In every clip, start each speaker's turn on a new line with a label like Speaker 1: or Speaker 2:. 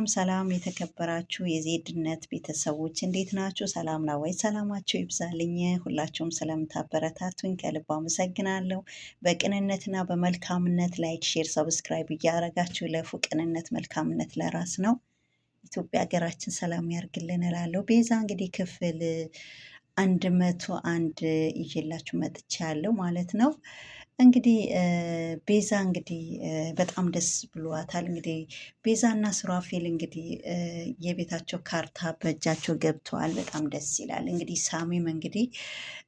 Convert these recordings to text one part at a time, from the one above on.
Speaker 1: ሰላም ሰላም የተከበራችሁ የዜድነት ቤተሰቦች እንዴት ናችሁ? ሰላም ነው ወይ? ሰላማችሁ ይብዛልኝ። ሁላችሁም ስለምታበረታቱኝ ከልብ አመሰግናለሁ። በቅንነትና በመልካምነት ላይክ፣ ሼር፣ ሰብስክራይብ እያደረጋችሁ ለፉ ቅንነት መልካምነት ለራስ ነው። ኢትዮጵያ ሀገራችን ሰላም ያርግልን እላለሁ። ቤዛ እንግዲህ ክፍል 101 ይዤላችሁ መጥቻለሁ ማለት ነው። እንግዲህ ቤዛ እንግዲህ በጣም ደስ ብሏታል። እንግዲህ ቤዛና ሱራፌል እንግዲህ የቤታቸው ካርታ በእጃቸው ገብተዋል። በጣም ደስ ይላል። እንግዲህ ሳሚም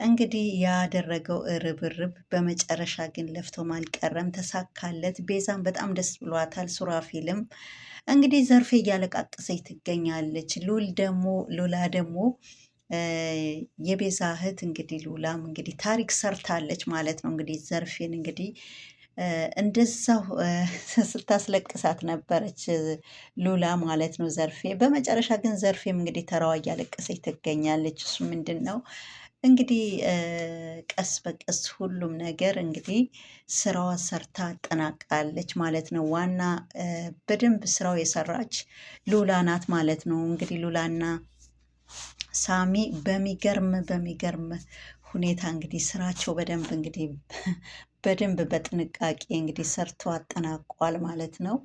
Speaker 1: እንግዲህ ያደረገው ርብርብ በመጨረሻ ግን ለፍቶም አልቀረም፣ ተሳካለት። ቤዛም በጣም ደስ ብሏታል። ሱራፌልም እንግዲህ ዘርፌ እያለቃቀሰች ትገኛለች። ሉላ ደግሞ የቤዛ እህት እንግዲህ ሉላም እንግዲህ ታሪክ ሰርታለች ማለት ነው። እንግዲህ ዘርፌን እንግዲህ እንደዛው ስታስለቅሳት ነበረች ሉላ ማለት ነው ዘርፌ። በመጨረሻ ግን ዘርፌም እንግዲህ ተራዋ እያለቀሰች ትገኛለች። እሱ ምንድን ነው እንግዲህ ቀስ በቀስ ሁሉም ነገር እንግዲህ ስራዋ ሰርታ አጠናቃለች ማለት ነው። ዋና በደንብ ስራው የሰራች ሉላ ናት ማለት ነው። እንግዲህ ሉላና ሳሚ በሚገርም ሁኔታ እንግዲህ ስራቸው በደንብ በጥንቃቄ እንግዲህ ሰርቶ አጠናቋል ማለት ነው።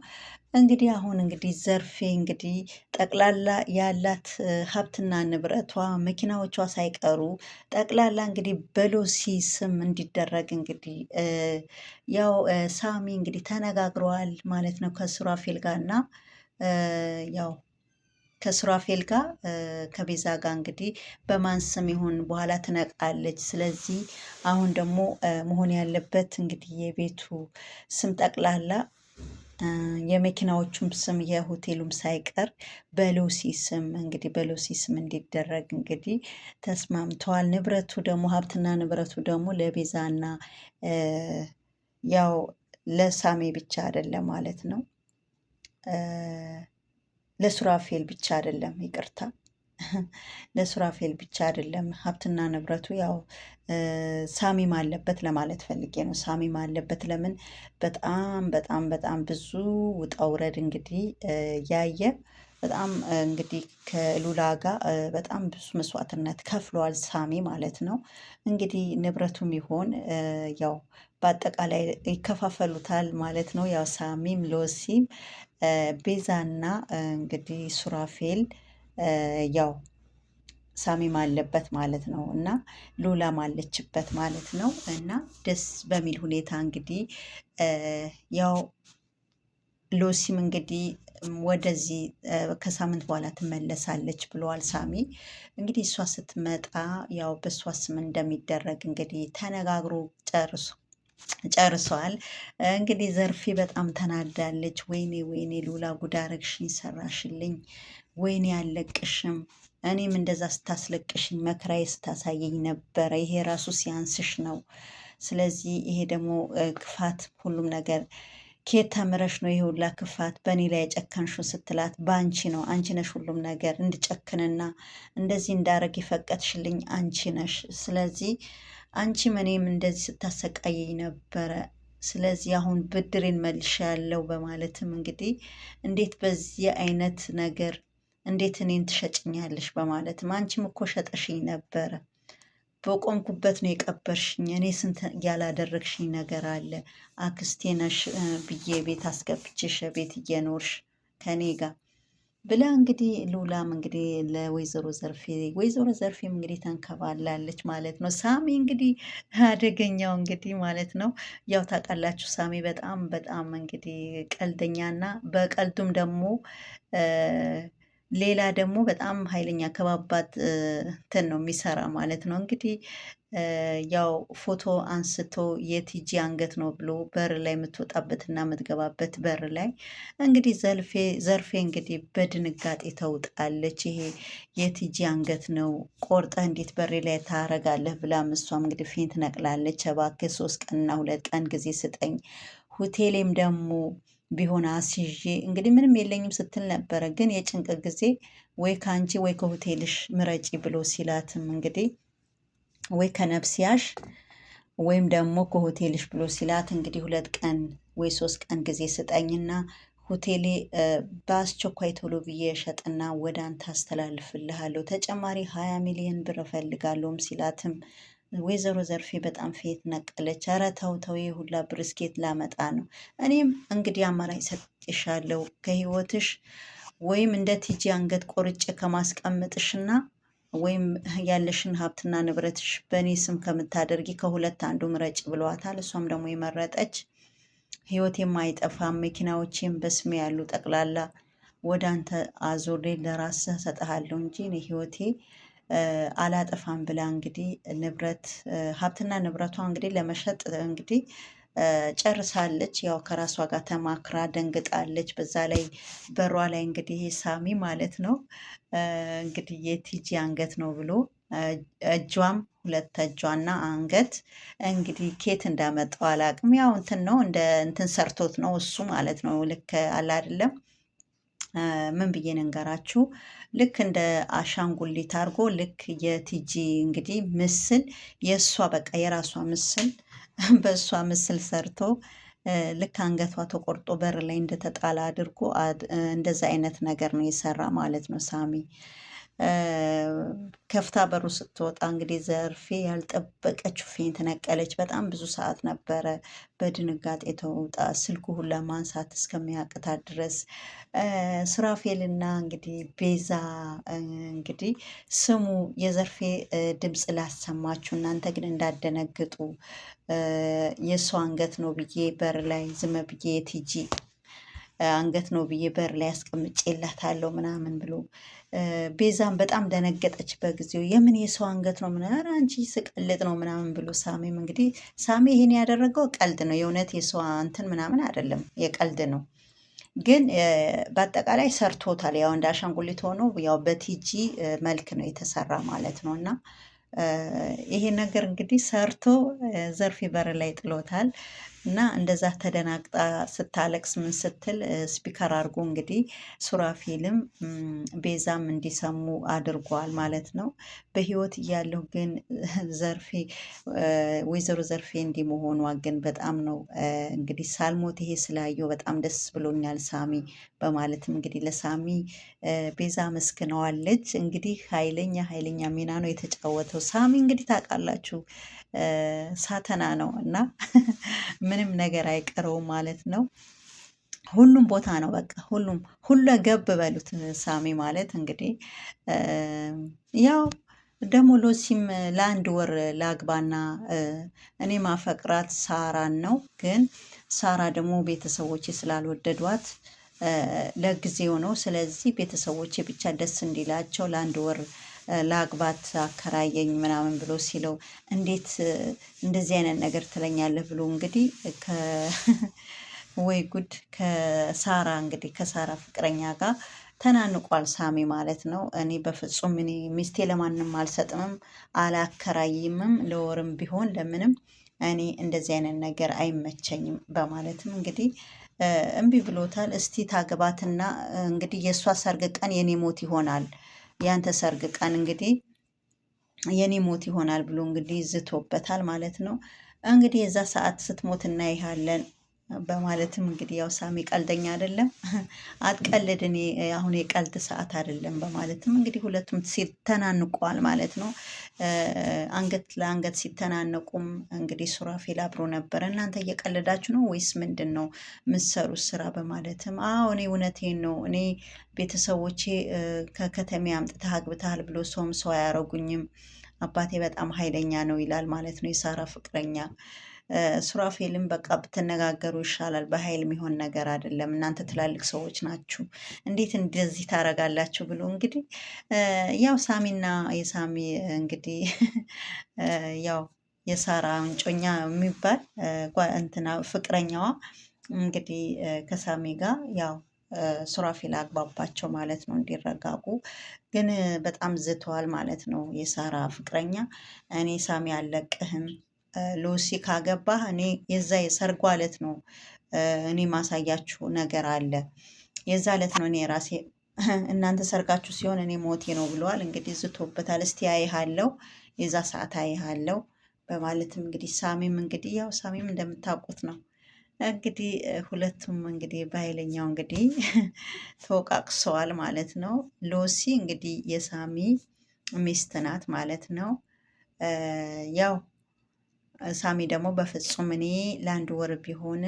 Speaker 1: እንግዲህ አሁን እንግዲህ ዘርፌ እንግዲህ ጠቅላላ ያላት ሀብትና ንብረቷ መኪናዎቿ ሳይቀሩ ጠቅላላ እንግዲህ በሉሲ ስም እንዲደረግ እንግዲህ ያው ሳሚ እንግዲህ ተነጋግረዋል ማለት ነው ከሱራፌል ጋር እና ያው ከሱራፌል ጋር ከቤዛ ጋር እንግዲህ በማን ስም ይሁን በኋላ ትነቃለች። ስለዚህ አሁን ደግሞ መሆን ያለበት እንግዲህ የቤቱ ስም ጠቅላላ የመኪናዎቹም ስም የሆቴሉም ሳይቀር በሉሲ ስም እንዲደረግ እንግዲህ ተስማምተዋል። ንብረቱ ደግሞ ሀብትና ንብረቱ ደግሞ ለቤዛና ያው ለሳሜ ብቻ አይደለም ማለት ነው። ለሱራፌል ብቻ አይደለም፣ ይቅርታ ለሱራፌል ብቻ አይደለም ሀብትና ንብረቱ ያው ሳሚም አለበት ለማለት ፈልጌ ነው። ሳሚም አለበት። ለምን በጣም ብዙ ውጣ ውረድ እንግዲህ ያየ በጣም እንግዲህ ከሉላ ጋር በጣም ብዙ መስዋዕትነት ከፍሏል ሳሚ ማለት ነው። እንግዲህ ንብረቱም ይሆን ያው በአጠቃላይ ይከፋፈሉታል ማለት ነው። ያው ሳሚም ሎሲም ቤዛና እንግዲህ ሱራፌል ያው ሳሚም አለበት ማለት ነው እና ሉላም አለችበት ማለት ነው። እና ደስ በሚል ሁኔታ እንግዲህ ያው ሎሲም እንግዲህ ወደዚህ ከሳምንት በኋላ ትመለሳለች ብለዋል ሳሚ። እንግዲህ እሷ ስትመጣ ያው በእሷ ስም እንደሚደረግ እንግዲህ ተነጋግሮ ጨርሰዋል። እንግዲህ ዘርፌ በጣም ተናዳለች። ወይኔ ሉላ ጉድ አረግሽኝ፣ ሰራሽልኝ፣ ወይኔ አልለቅሽም። እኔም እንደዛ ስታስለቅሽኝ መከራዬ ስታሳየኝ ነበረ። ይሄ ራሱ ሲያንስሽ ነው። ስለዚህ ይሄ ደግሞ ክፋት፣ ሁሉም ነገር ከየት ተምረሽ ነው ይሄ ሁላ ክፋት በእኔ ላይ የጨከንሽው ስትላት፣ በአንቺ ነው፣ አንቺ ነሽ ሁሉም ነገር እንድጨክንና እንደዚህ እንዳረግ የፈቀድሽልኝ አንቺ ነሽ። ስለዚህ አንቺም እኔም እንደዚህ ስታሰቃየኝ ነበረ። ስለዚህ አሁን ብድሬን መልሻለሁ በማለትም እንግዲህ እንዴት በዚህ አይነት ነገር እንዴት እኔን ትሸጭኛለሽ? በማለትም አንቺም እኮ ሸጠሽኝ ነበረ፣ በቆምኩበት ነው የቀበርሽኝ። እኔ ስንት ያላደረግሽኝ ነገር አለ። አክስቴ ነሽ ብዬ ቤት አስገብቼሽ ቤት እየኖርሽ ከኔ ጋር ብላ እንግዲህ ሉላም እንግዲህ ወይዘሮ ዘርፌም እንግዲህ ተንከባላለች ማለት ነው። ሳሚ እንግዲህ አደገኛው እንግዲህ ማለት ነው ያው ታውቃላችሁ፣ ሳሚ በጣም እንግዲህ ቀልደኛና በቀልዱም ደግሞ ሌላ ደግሞ በጣም ኃይለኛ ከባባድ እንትን ነው የሚሰራ ማለት ነው። እንግዲህ ያው ፎቶ አንስቶ የቲጂ አንገት ነው ብሎ በር ላይ የምትወጣበትና የምትገባበት በር ላይ እንግዲህ ዘርፌ እንግዲህ በድንጋጤ ተውጣለች። ይሄ የቲጂ አንገት ነው ቆርጠህ እንዴት በሬ ላይ ታረጋለህ ብላም እሷም እንግዲህ ፌንት ነቅላለች። እባክህ 3 ቀንና 2 ቀን ጊዜ ስጠኝ፣ ሆቴሌም ደግሞ ቢሆን አስይዤ እንግዲህ ምንም የለኝም ስትል ነበረ። ግን የጭንቅ ጊዜ ወይ ከአንቺ ወይ ከሆቴልሽ ምረጪ ብሎ ሲላትም እንግዲህ ወይ ከነፍስያሽ ወይም ደግሞ ከሆቴልሽ ብሎ ሲላት እንግዲህ 2 ቀን ወይ 3 ቀን ጊዜ ስጠኝና ሆቴሌ በአስቸኳይ ቶሎ ብዬ ሸጥና ወደ አንተ አስተላልፍልሃለሁ፣ ተጨማሪ 20 ሚሊዮን ብር እፈልጋለሁም ሲላትም ወይዘሮ ዘርፌ በጣም ፌት ነቀለች። ኧረ ተው ተው፣ ሁላ ብርስኬት ላመጣ ነው። እኔም እንግዲህ አማራጭ ሰጥሻለሁ ከህይወትሽ ወይም እንደ ቲጂ አንገት ቆርጬ ከማስቀምጥሽና ወይም ያለሽን ሀብትና ንብረትሽ በእኔ ስም ከምታደርጊ ከሁለት አንዱ ምረጭ ብለዋታል። እሷም ደግሞ የመረጠች ህይወት የማይጠፋም መኪናዎቼም በስሜ ያሉ ጠቅላላ ወደ አንተ አዞሬ ለራስህ ሰጠሃለሁ እንጂ እኔ ህይወቴ አላጠፋም ብላ እንግዲህ ንብረት ሀብትና ንብረቷ እንግዲህ ለመሸጥ እንግዲህ ጨርሳለች። ያው ከራሷ ጋር ተማክራ ደንግጣለች። በዛ ላይ በሯ ላይ እንግዲህ ሳሚ ማለት ነው እንግዲህ የቲጂ አንገት ነው ብሎ እጇም ሁለት እጇና አንገት እንግዲህ ኬት እንዳመጣው አላቅም። ያው እንትን ነው እንደ እንትን ሰርቶት ነው እሱ ማለት ነው። ልክ አለ አይደለም ምን ብዬ ነገራችሁ? ልክ እንደ አሻንጉሊት አድርጎ ልክ የቲጂ እንግዲህ ምስል የእሷ በቃ የራሷ ምስል በእሷ ምስል ሰርቶ ልክ አንገቷ ተቆርጦ በር ላይ እንደተጣለ አድርጎ እንደዛ አይነት ነገር ነው የሰራ ማለት ነው ሳሚ። ከፍታ በሩ ስትወጣ እንግዲህ ዘርፌ ያልጠበቀችው ፌንት ነቀለች። በጣም ብዙ ሰዓት ነበረ በድንጋጤ ተውጣ ስልኩ ሁላ ማንሳት እስከሚያቅታት ድረስ ሱራፌልና እንግዲህ ቤዛ እንግዲህ ስሙ የዘርፌ ድምፅ ላሰማችሁ፣ እናንተ ግን እንዳደነግጡ የእሱ አንገት ነው ብዬ በር ላይ ዝም ብዬ የቲጂ አንገት ነው ብዬ በር ላይ አስቀምጬላታለሁ ምናምን ብሎ ቤዛም በጣም ደነገጠች በጊዜው። የምን የሰው አንገት ነው ምናምን አንቺ ስቀልጥ ነው ምናምን ብሎ ሳሚም እንግዲህ ሳሚ ይሄን ያደረገው ቀልድ ነው፣ የእውነት የሰው እንትን ምናምን አይደለም፣ የቀልድ ነው። ግን በአጠቃላይ ሰርቶታል። ያው እንደ አሻንጉሊት ሆኖ ያው በቲጂ መልክ ነው የተሰራ ማለት ነው። እና ይሄ ነገር እንግዲህ ሰርቶ ዘርፌ በር ላይ ጥሎታል። እና እንደዛ ተደናግጣ ስታለቅስ ምን ስትል ስፒከር አድርጎ እንግዲህ ሱራፌልም ቤዛም እንዲሰሙ አድርጓል ማለት ነው። በህይወት እያለሁ ግን ዘርፌ ወይዘሮ ዘርፌ እንዲህ መሆኗ ግን በጣም ነው እንግዲህ ሳልሞት ይሄ ስላየው በጣም ደስ ብሎኛል ሳሚ በማለትም እንግዲህ ለሳሚ ቤዛ መስክነዋለች። እንግዲህ ኃይለኛ ሚና ነው የተጫወተው ሳሚ። እንግዲህ ታውቃላችሁ ሳተና ነው እና ምንም ነገር አይቀረውም ማለት ነው። ሁሉም ቦታ ነው በቃ ሁሉ ገብ በሉት ሳሚ ማለት እንግዲህ ያው ደግሞ ሎሲም ለአንድ ወር ላግባና እኔ ማፈቅራት ሳራን ነው። ግን ሳራ ደግሞ ቤተሰቦቼ ስላልወደዷት ለጊዜው ነው። ስለዚህ ቤተሰቦቼ ብቻ ደስ እንዲላቸው ለአንድ ወር ለአግባት አከራየኝ ምናምን ብሎ ሲለው እንዴት እንደዚህ አይነት ነገር ትለኛለህ ብሎ እንግዲህ ወይ ጉድ ከሳራ እንግዲህ ከሳራ ፍቅረኛ ጋር ተናንቋል ሳሚ ማለት ነው። እኔ በፍጹም እኔ ሚስቴ ለማንም አልሰጥምም አላከራይምም፣ ለወርም ቢሆን ለምንም እኔ እንደዚህ አይነት ነገር አይመቸኝም በማለትም እንግዲህ እምቢ ብሎታል። እስቲ ታገባትና እንግዲህ የእሷ ሰርግ ቀን የኔ ሞት ይሆናል፣ ያንተ ሰርግ ቀን እንግዲህ የኔ ሞት ይሆናል ብሎ እንግዲህ ዝቶበታል ማለት ነው። እንግዲህ የዛ ሰዓት ስትሞት እናይሃለን በማለትም እንግዲህ ያው ሳሚ ቀልደኛ አይደለም፣ አትቀልድ፣ እኔ አሁን የቀልድ ሰዓት አይደለም በማለትም እንግዲህ ሁለቱም ሲተናንቋል ማለት ነው። አንገት ለአንገት ሲተናነቁም እንግዲህ ሱራፌል አብሮ ነበረ። እናንተ እየቀለዳችሁ ነው ወይስ ምንድን ነው የምትሰሩት ስራ በማለትም አዎ እኔ እውነቴን ነው፣ እኔ ቤተሰቦቼ ከከተሜ አምጥተህ አግብተሃል ብሎ ሰው አያረጉኝም፣ አባቴ በጣም ኃይለኛ ነው ይላል ማለት ነው የሳራ ፍቅረኛ። ሱራፌልም በቃ ብትነጋገሩ ይሻላል፣ በኃይል የሚሆን ነገር አይደለም፣ እናንተ ትላልቅ ሰዎች ናችሁ፣ እንዴት እንደዚህ ታረጋላችሁ ብሎ እንግዲህ ያው ሳሚና የሳሚ እንግዲህ ያው የሳራ እንጮኛ የሚባል እንትና ፍቅረኛዋ እንግዲህ ከሳሚ ጋር ያው ሱራፌል አግባባቸው ማለት ነው እንዲረጋጉ። ግን በጣም ዝተዋል ማለት ነው የሳራ ፍቅረኛ። እኔ ሳሚ አልለቅህም፣ ሉሲ ካገባህ እኔ የዛ የሰርጓ ዕለት ነው እኔ ማሳያችሁ ነገር አለ፣ የዛ ዕለት ነው እኔ ራሴ እናንተ ሰርጋችሁ ሲሆን እኔ ሞቴ ነው ብለዋል። እንግዲህ ዝቶበታል። እስቲ አይሃለው፣ የዛ ሰዓት አይሃለው በማለትም እንግዲህ ሳሚም እንግዲህ ያው ሳሚም እንደምታውቁት ነው እንግዲህ ሁለቱም እንግዲህ በኃይለኛው እንግዲህ ተወቃቅሰዋል ማለት ነው። ሎሲ እንግዲህ የሳሚ ሚስት ናት ማለት ነው። ያው ሳሚ ደግሞ በፍጹም እኔ ለአንድ ወር ቢሆን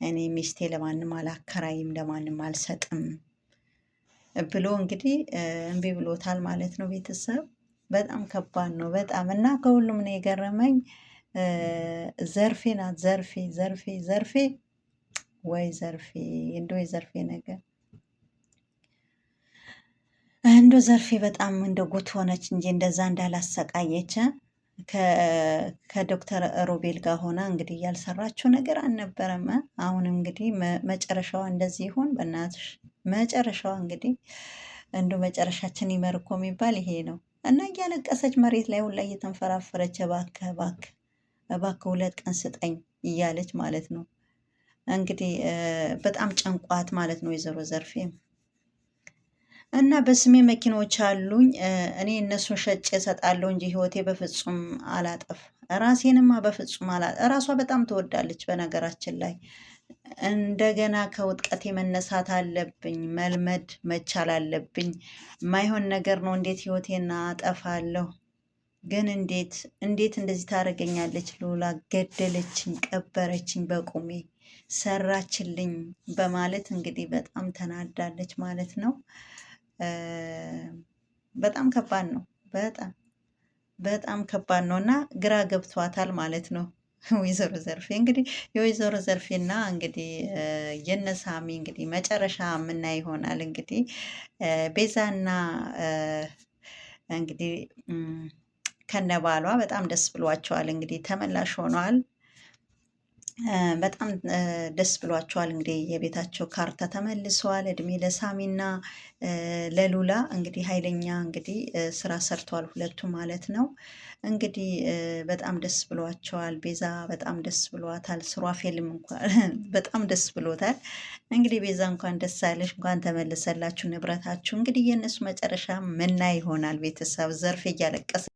Speaker 1: እኔ ሚስቴ ለማንም አላከራይም ለማንም አልሰጥም ብሎ እንግዲህ እምቢ ብሎታል ማለት ነው። ቤተሰብ በጣም ከባድ ነው በጣም እና ከሁሉም ነው የገረመኝ ዘርፌ ናት። ዘርፌ ዘርፌ ዘርፌ ወይ ዘርፌ እንዶ የዘርፌ ነገር እንዶ ዘርፌ በጣም እንደ ጉት ሆነች እንጂ እንደዛ እንዳላሰቃየች ከዶክተር ሮቤል ጋር ሆና እንግዲህ ያልሰራችው ነገር አልነበረም። አሁን እንግዲህ መጨረሻዋ እንደዚህ ይሆን? በእናትሽ መጨረሻዋ እንግዲህ እንዶ መጨረሻችን ይመር እኮ የሚባል ይሄ ነው። እና እያለቀሰች መሬት ላይ ሁላ እየተንፈራፈረች እባክህ እባክህ እባክህ 2 ቀን ስጠኝ እያለች ማለት ነው። እንግዲህ በጣም ጨንቋት ማለት ነው ወይዘሮ ዘርፌም እና በስሜ መኪኖች አሉኝ እኔ እነሱን ሸጬ እሰጣለሁ እንጂ ህይወቴ በፍጹም አላጠፍ ራሴንማ በፍጹም ራሷ በጣም ትወዳለች። በነገራችን ላይ እንደገና ከውጥቀቴ መነሳት አለብኝ፣ መልመድ መቻል አለብኝ። የማይሆን ነገር ነው። እንዴት ህይወቴን አጠፋለሁ? ግን እንዴት እንደዚህ ታደርገኛለች? ሉላ ገደለችኝ፣ ቀበረችኝ፣ በቁሜ ሰራችልኝ በማለት እንግዲህ በጣም ተናዳለች ማለት ነው። በጣም ከባድ ነው። በጣም ከባድ ነው እና ግራ ገብቷታል ማለት ነው። ወይዘሮ ዘርፌ እንግዲህ የወይዘሮ ዘርፌና እንግዲህ የነሳሚ እንግዲህ መጨረሻ የምናይ ይሆናል። እንግዲህ ቤዛና እንግዲህ ከነባሏ በጣም ደስ ብሏቸዋል። እንግዲህ ተመላሽ ሆነዋል። በጣም ደስ ብሏቸዋል። እንግዲህ የቤታቸው ካርታ ተመልሰዋል። እድሜ ለሳሚና ለሉላ እንግዲህ ኃይለኛ እንግዲህ ስራ ሰርተዋል ሁለቱ ማለት ነው። እንግዲህ በጣም ደስ ብሏቸዋል። ቤዛ በጣም ደስ ብሏታል። ሱራፌልም እንኳን በጣም ደስ ብሎታል። እንግዲህ ቤዛ እንኳን ደስ አለሽ፣ እንኳን ተመልሰላችሁ ንብረታችሁ። እንግዲህ የእነሱ መጨረሻ ምና ይሆናል። ቤተሰብ ዘርፌ እያለቀሰ